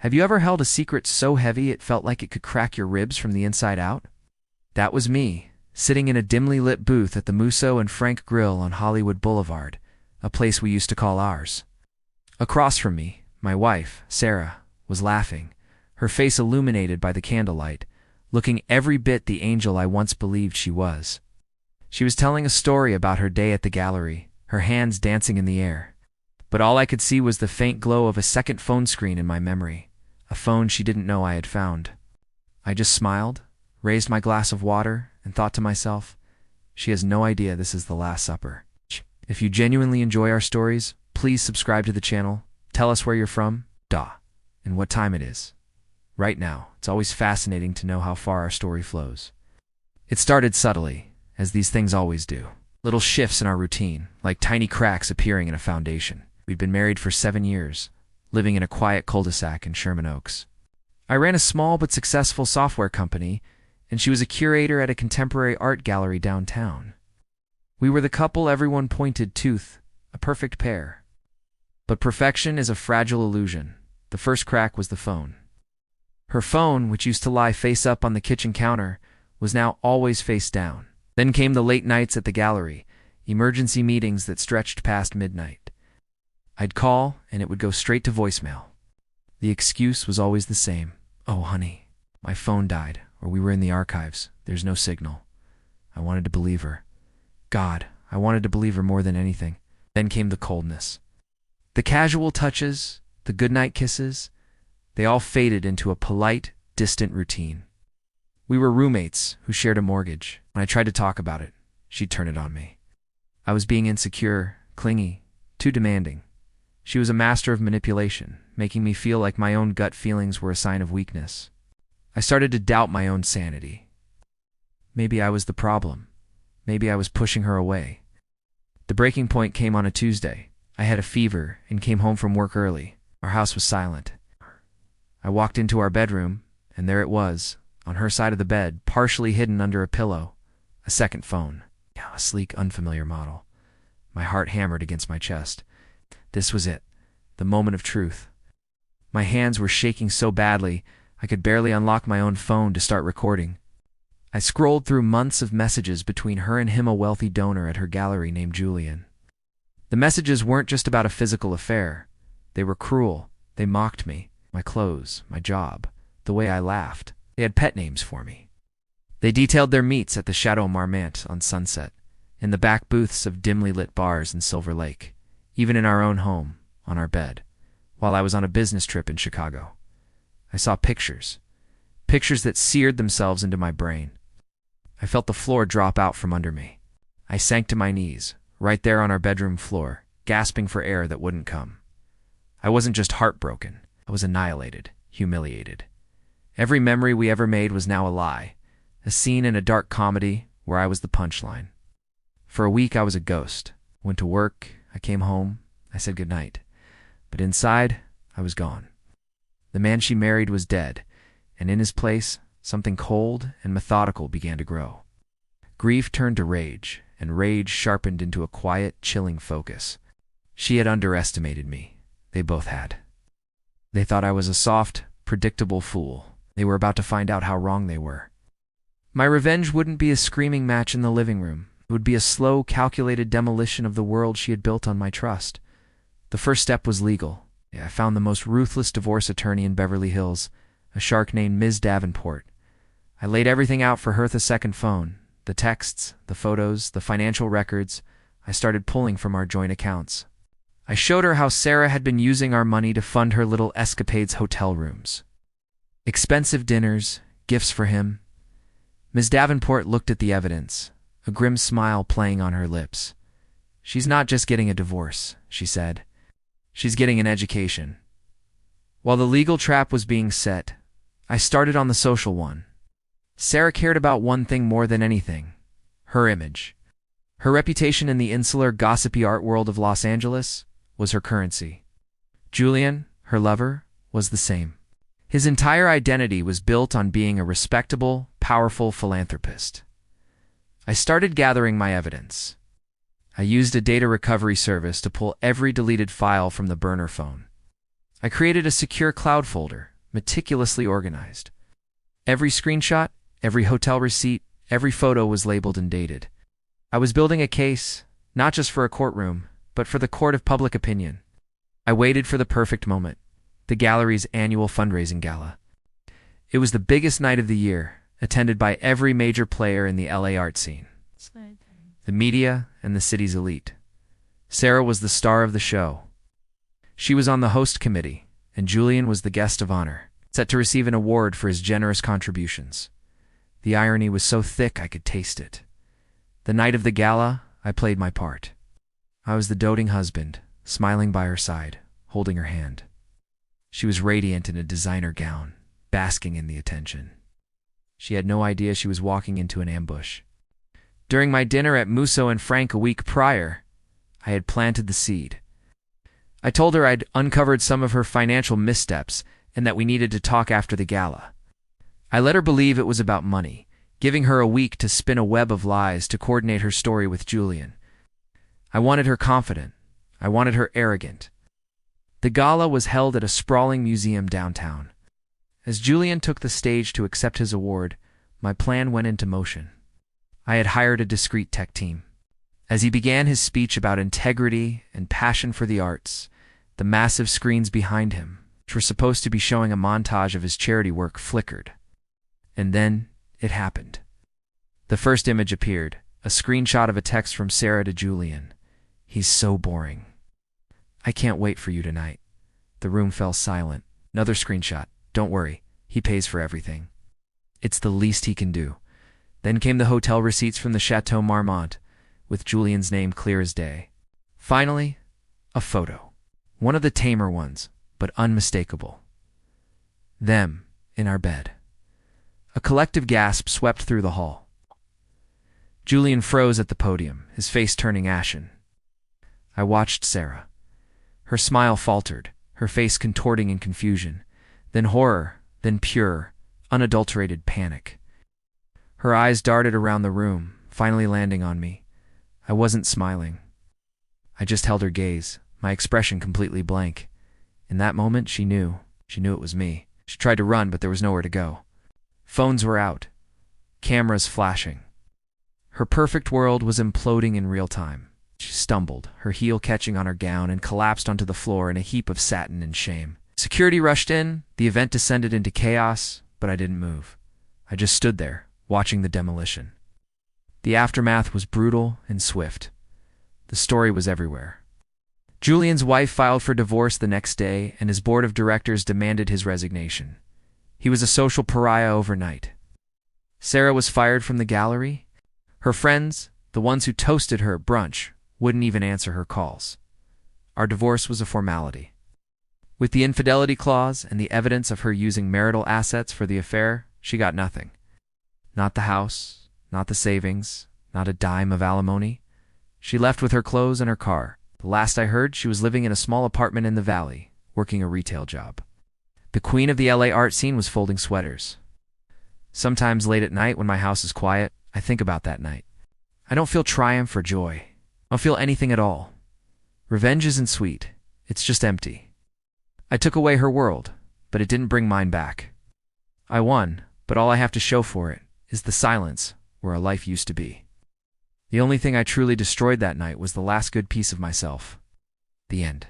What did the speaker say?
Have you ever held a secret so heavy it felt like it could crack your ribs from the inside out? That was me, sitting in a dimly lit booth at the Musso and Frank Grill on Hollywood Boulevard, a place we used to call ours. Across from me, my wife, Sarah, was laughing, her face illuminated by the candlelight, looking every bit the angel I once believed she was. She was telling a story about her day at the gallery, her hands dancing in the air. But all I could see was the faint glow of a second phone screen in my memory, a phone she didn't know I had found. I just smiled, raised my glass of water, and thought to myself, she has no idea this is the Last Supper. If you genuinely enjoy our stories, please subscribe to the channel, tell us where you're from, and what time it is. Right now, it's always fascinating to know how far our story flows. It started subtly, as these things always do. Little shifts in our routine, like tiny cracks appearing in a foundation. We'd been married for 7 years, living in a quiet cul-de-sac in Sherman Oaks. I ran a small but successful software company, and she was a curator at a contemporary art gallery downtown. We were the couple everyone pointed to, a perfect pair. But perfection is a fragile illusion. The first crack was the phone. Her phone, which used to lie face up on the kitchen counter, was now always face down. Then came the late nights at the gallery, emergency meetings that stretched past midnight. I'd call, and it would go straight to voicemail. The excuse was always the same. Oh, honey, my phone died, or we were in the archives. There's no signal. I wanted to believe her. God, I wanted to believe her more than anything. Then came the coldness. The casual touches, the goodnight kisses, they all faded into a polite, distant routine. We were roommates who shared a mortgage. When I tried to talk about it, she'd turn it on me. I was being insecure, clingy, too demanding. She was a master of manipulation, making me feel like my own gut feelings were a sign of weakness. I started to doubt my own sanity. Maybe I was the problem. Maybe I was pushing her away. The breaking point came on a Tuesday. I had a fever and came home from work early. Our house was silent. I walked into our bedroom, and there it was, on her side of the bed, partially hidden under a pillow, a second phone, a sleek, unfamiliar model. My heart hammered against my chest. This was it, the moment of truth. My hands were shaking so badly, I could barely unlock my own phone to start recording. I scrolled through months of messages between her and him, a wealthy donor at her gallery named Julian. The messages weren't just about a physical affair. They were cruel. They mocked me, my clothes, my job, the way I laughed. They had pet names for me. They detailed their meets at the Chateau Marmont on Sunset, in the back booths of dimly lit bars in Silver Lake, even in our own home, on our bed, while I was on a business trip in Chicago. I saw pictures that seared themselves into my brain. I felt the floor drop out from under me. I sank to my knees, right there on our bedroom floor, gasping for air that wouldn't come. I wasn't just heartbroken. I was annihilated, humiliated. Every memory we ever made was now a lie, a scene in a dark comedy where I was the punchline. For a week I was a ghost. Went to work, I came home, I said goodnight. But inside, I was gone. The man she married was dead, and in his place, something cold and methodical began to grow. Grief turned to rage, and rage sharpened into a quiet, chilling focus. She had underestimated me. They both had. They thought I was a soft, predictable fool. They were about to find out how wrong they were. My revenge wouldn't be a screaming match in the living room. It would be a slow, calculated demolition of the world she had built on my trust. The first step was legal. I found the most ruthless divorce attorney in Beverly Hills, a shark named Ms. Davenport. I laid everything out for her, the second phone, the texts, the photos, the financial records. I started pulling from our joint accounts. I showed her how Sarah had been using our money to fund her little escapades, hotel rooms. Expensive dinners, gifts for him. Ms. Davenport looked at the evidence, a grim smile playing on her lips. She's not just getting a divorce, she said. She's getting an education. While the legal trap was being set, I started on the social one. Sarah cared about one thing more than anything: her image. Her reputation in the insular, gossipy art world of Los Angeles was her currency. Julian, her lover, was the same. His entire identity was built on being a respectable, powerful philanthropist. I started gathering my evidence. I used a data recovery service to pull every deleted file from the burner phone. I created a secure cloud folder, meticulously organized. Every screenshot, every hotel receipt, every photo was labeled and dated. I was building a case, not just for a courtroom, but for the court of public opinion. I waited for the perfect moment, the gallery's annual fundraising gala. It was the biggest night of the year, attended by every major player in the LA art scene. The media and the city's elite. Sarah was the star of the show. She was on the host committee, and Julian was the guest of honor, set to receive an award for his generous contributions. The irony was so thick I could taste it. The night of the gala, I played my part. I was the doting husband, smiling by her side, holding her hand. She was radiant in a designer gown, basking in the attention. She had no idea she was walking into an ambush. During my dinner at Musso and Frank a week prior, I had planted the seed. I told her I'd uncovered some of her financial missteps and that we needed to talk after the gala. I let her believe it was about money, giving her a week to spin a web of lies to coordinate her story with Julian. I wanted her confident. I wanted her arrogant. The gala was held at a sprawling museum downtown. As Julian took the stage to accept his award, my plan went into motion. I had hired a discreet tech team. As he began his speech about integrity and passion for the arts, the massive screens behind him, which were supposed to be showing a montage of his charity work, flickered. And then it happened. The first image appeared, a screenshot of a text from Sarah to Julian. "He's so boring. I can't wait for you tonight." The room fell silent. Another screenshot. "Don't worry, he pays for everything. It's the least he can do." Then came the hotel receipts from the Chateau Marmont, with Julian's name clear as day. Finally, a photo. One of the tamer ones, but unmistakable. Them, in our bed. A collective gasp swept through the hall. Julian froze at the podium, his face turning ashen. I watched Sarah. Her smile faltered, her face contorting in confusion, then horror, then pure, unadulterated panic. Her eyes darted around the room, finally landing on me. I wasn't smiling. I just held her gaze, my expression completely blank. In that moment, she knew. She knew it was me. She tried to run, but there was nowhere to go. Phones were out. Cameras flashing. Her perfect world was imploding in real time. She stumbled, her heel catching on her gown, and collapsed onto the floor in a heap of satin and shame. Security rushed in, the event descended into chaos, but I didn't move. I just stood there, watching the demolition. The aftermath was brutal and swift. The story was everywhere. Julian's wife filed for divorce the next day, and his board of directors demanded his resignation. He was a social pariah overnight. Sarah was fired from the gallery. Her friends, the ones who toasted her at brunch, wouldn't even answer her calls. Our divorce was a formality. With the infidelity clause and the evidence of her using marital assets for the affair, she got nothing. Not the house, not the savings, not a dime of alimony. She left with her clothes and her car. The last I heard, she was living in a small apartment in the valley, working a retail job. The queen of the LA art scene was folding sweaters. Sometimes late at night when my house is quiet, I think about that night. I don't feel triumph or joy. I don't feel anything at all. Revenge isn't sweet. It's just empty. I took away her world, but it didn't bring mine back. I won, but all I have to show for it is the silence where a life used to be. The only thing I truly destroyed that night was the last good piece of myself. The end.